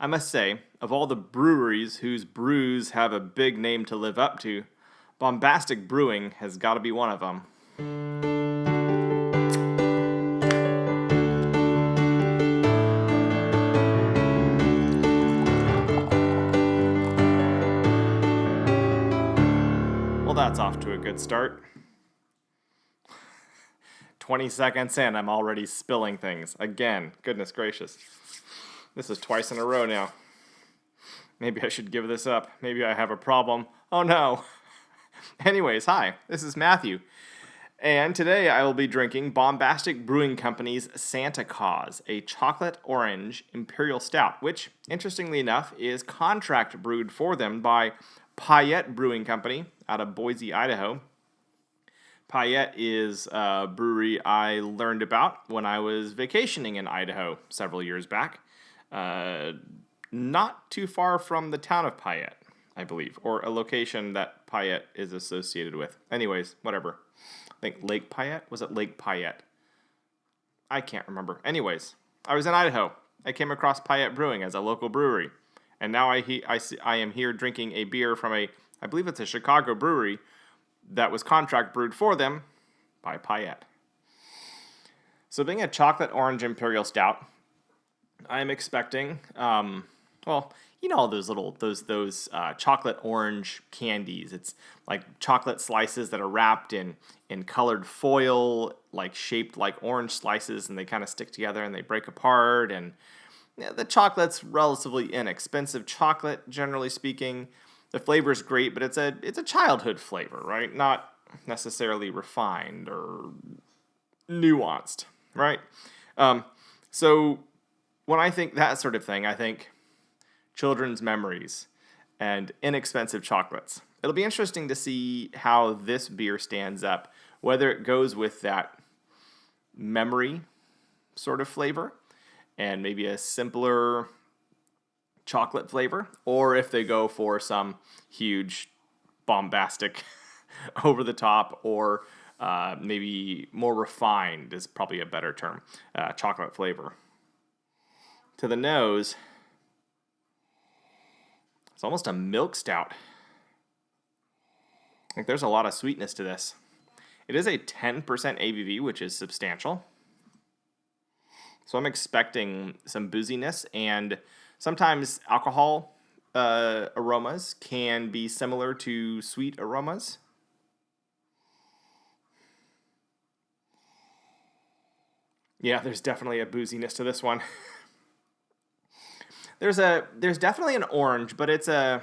I must say, of all the breweries whose brews have a big name to live up to, Bombastic Brewing has got to be one of them. Well, that's off to a good start. 20 seconds in, I'm already spilling things. Again, goodness gracious. This is twice in a row now. Maybe I should give this up. Maybe I have a problem. Oh no. Anyways, hi, this is Matthew. And today I will be drinking Bombastic Brewing Company's Santa Caws, a chocolate orange imperial stout, which, interestingly enough, is contract brewed for them by Payette Brewing Company out of Boise, Idaho. Payette is a brewery I learned about when I was vacationing in Idaho several years back. Not too far from the town of Payette, I believe, or a location that Payette is associated with. Anyways, whatever. I think Lake Payette? Was it Lake Payette? I can't remember. Anyways, I was in Idaho. I came across Payette Brewing as a local brewery. And now I am here drinking a beer from I believe it's a Chicago brewery that was contract brewed for them by Payette. So being a chocolate orange imperial stout, I'm expecting, all those chocolate orange candies. It's like chocolate slices that are wrapped in colored foil, like shaped like orange slices, and they kind of stick together and they break apart. And the chocolate's relatively inexpensive chocolate, generally speaking. The flavor's great, but it's a childhood flavor, right? Not necessarily refined or nuanced, right? So when I think that sort of thing, I think children's memories and inexpensive chocolates. It'll be interesting to see how this beer stands up, whether it goes with that memory sort of flavor and maybe a simpler chocolate flavor, or if they go for some huge bombastic over the top, or maybe more refined is probably a better term, chocolate flavor. To the nose, it's almost a milk stout. Like there's a lot of sweetness to this. It is a 10% ABV, which is substantial. So I'm expecting some booziness, and sometimes alcohol aromas can be similar to sweet aromas. Yeah, there's definitely a booziness to this one. There's definitely an orange, but it's not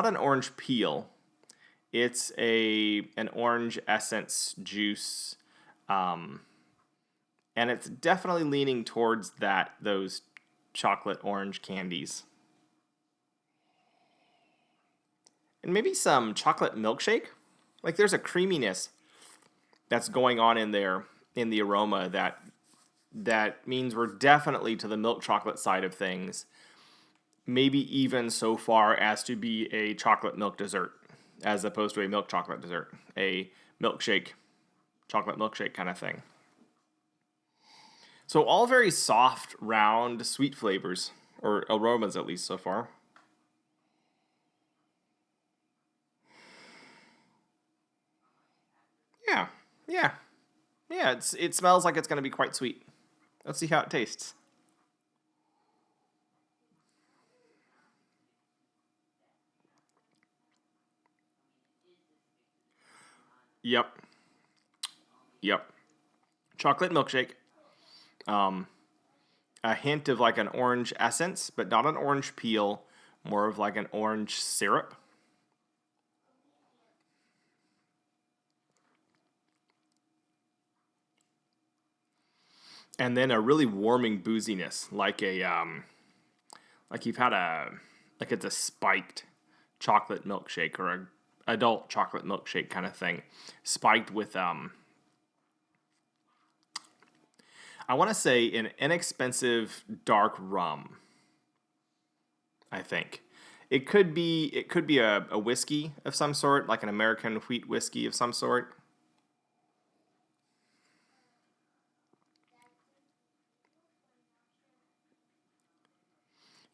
an orange peel. It's an orange essence juice, and it's definitely leaning towards those chocolate orange candies, and maybe some chocolate milkshake. Like there's a creaminess that's going on in there in the aroma that means we're definitely to the milk chocolate side of things, maybe even so far as to be a chocolate milk dessert as opposed to a milk chocolate dessert, a milkshake, chocolate milkshake kind of thing. So all very soft, round, sweet flavors, or aromas at least so far. Yeah. It smells like it's going to be quite sweet. Let's see how it tastes. Yep. Chocolate milkshake. A hint of like an orange essence, but not an orange peel, more of like an orange syrup. And then a really warming booziness, like it's a spiked chocolate milkshake or a adult chocolate milkshake kind of thing, spiked with I want to say an inexpensive dark rum. I think it could be a whiskey of some sort, like an American wheat whiskey of some sort.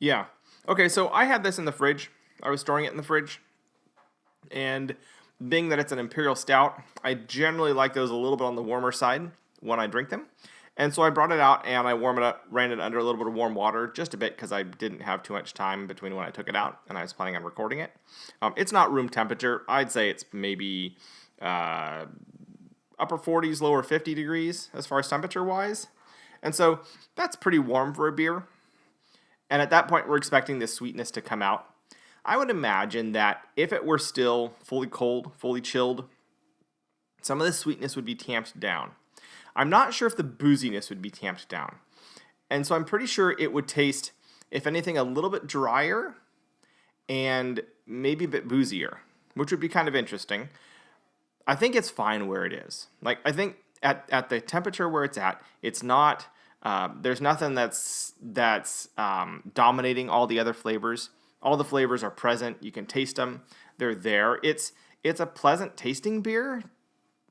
Yeah. Okay, so I had this in the fridge. I was storing it in the fridge. And being that it's an imperial stout, I generally like those a little bit on the warmer side when I drink them. And so I brought it out and I warmed it up, ran it under a little bit of warm water, just a bit because I didn't have too much time between when I took it out and I was planning on recording it. It's not room temperature. I'd say it's maybe upper 40s, lower 50 degrees as far as temperature wise. And so that's pretty warm for a beer. And at that point, we're expecting this sweetness to come out. I would imagine that if it were still fully cold, fully chilled, some of the sweetness would be tamped down. I'm not sure if the booziness would be tamped down. And so I'm pretty sure it would taste, if anything, a little bit drier and maybe a bit boozier, which would be kind of interesting. I think it's fine where it is. Like, I think at the temperature where it's at, it's not, there's nothing that's dominating all the other flavors. All the flavors are present. You can taste them. They're there. It's a pleasant tasting beer.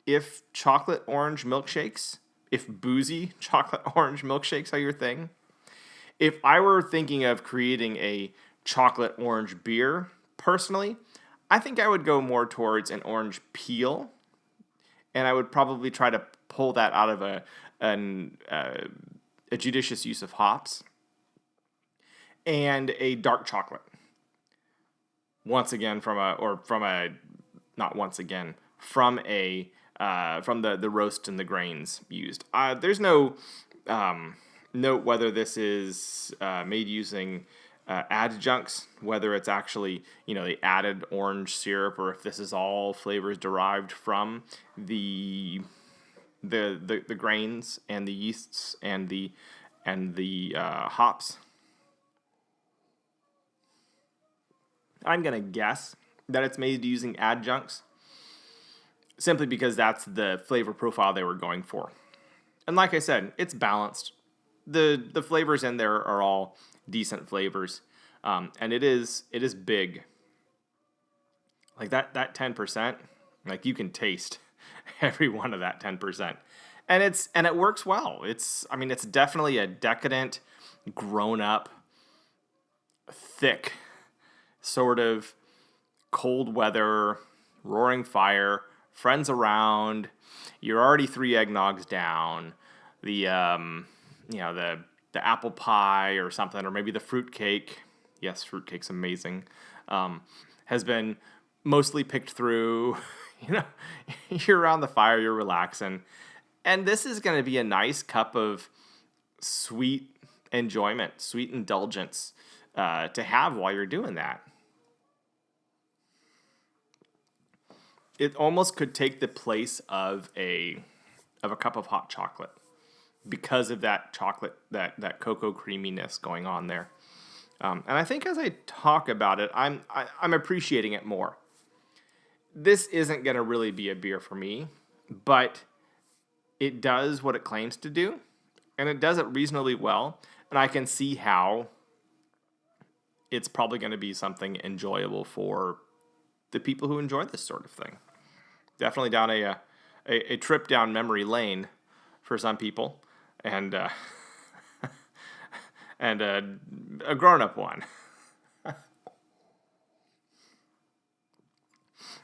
If chocolate orange milkshakes, if boozy chocolate orange milkshakes are your thing. If I were thinking of creating a chocolate orange beer, personally, I think I would go more towards an orange peel. And I would probably try to pull that out of a judicious use of hops. And a dark chocolate. From the roast and the grains used. There's no note whether this is made using adjuncts, whether it's actually the added orange syrup, or if this is all flavors derived from the grains and the yeasts and the hops. I'm gonna guess that it's made using adjuncts, simply because that's the flavor profile they were going for. And like I said, it's balanced. The flavors in there are all decent flavors, and it is big. Like that 10%, like you can taste every one of that 10%, and it works well. It's definitely a decadent, grown up, thick, sort of cold weather, roaring fire, friends around, you're already 3 eggnogs down, the apple pie or something, or maybe the fruit cake, yes, fruit cake's amazing, has been mostly picked through, you're around the fire, you're relaxing, and this is going to be a nice cup of sweet enjoyment, sweet indulgence to have while you're doing that. It almost could take the place of a cup of hot chocolate because of that chocolate, that cocoa creaminess going on there. And I think as I talk about it, I'm appreciating it more. This isn't going to really be a beer for me, but it does what it claims to do, and it does it reasonably well. And I can see how it's probably going to be something enjoyable for the people who enjoy this sort of thing. Definitely down a trip down memory lane for some people, and a grown-up one.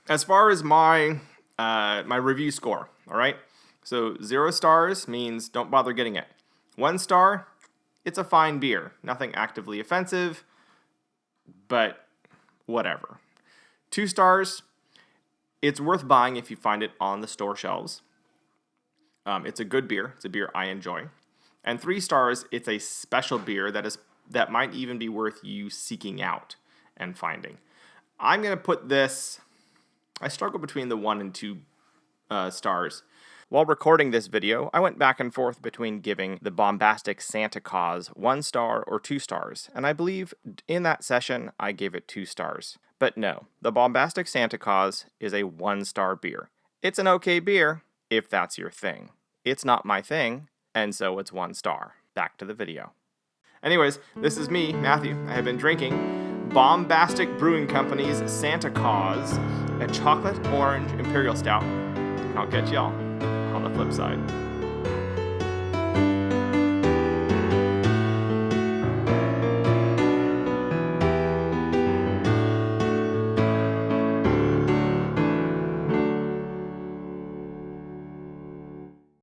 As far as my review score, all right? So 0 stars means don't bother getting it. 1 star, it's a fine beer. Nothing actively offensive, but whatever. 2 stars, it's worth buying if you find it on the store shelves. It's a good beer. It's a beer I enjoy. And 3 stars, it's a special beer that might even be worth you seeking out and finding. I'm going to put this, I struggle between the 1 and 2 stars. While recording this video, I went back and forth between giving the Bombastic Santa Caws 1 star or 2 stars, and I believe in that session I gave it 2 stars. But no, the Bombastic Santa Caws is a 1-star beer. It's an okay beer, if that's your thing. It's not my thing, and so it's 1 star. Back to the video. Anyways, this is me, Matthew. I have been drinking Bombastic Brewing Company's Santa Caws, a chocolate orange imperial stout. I'll catch y'all on the flip side.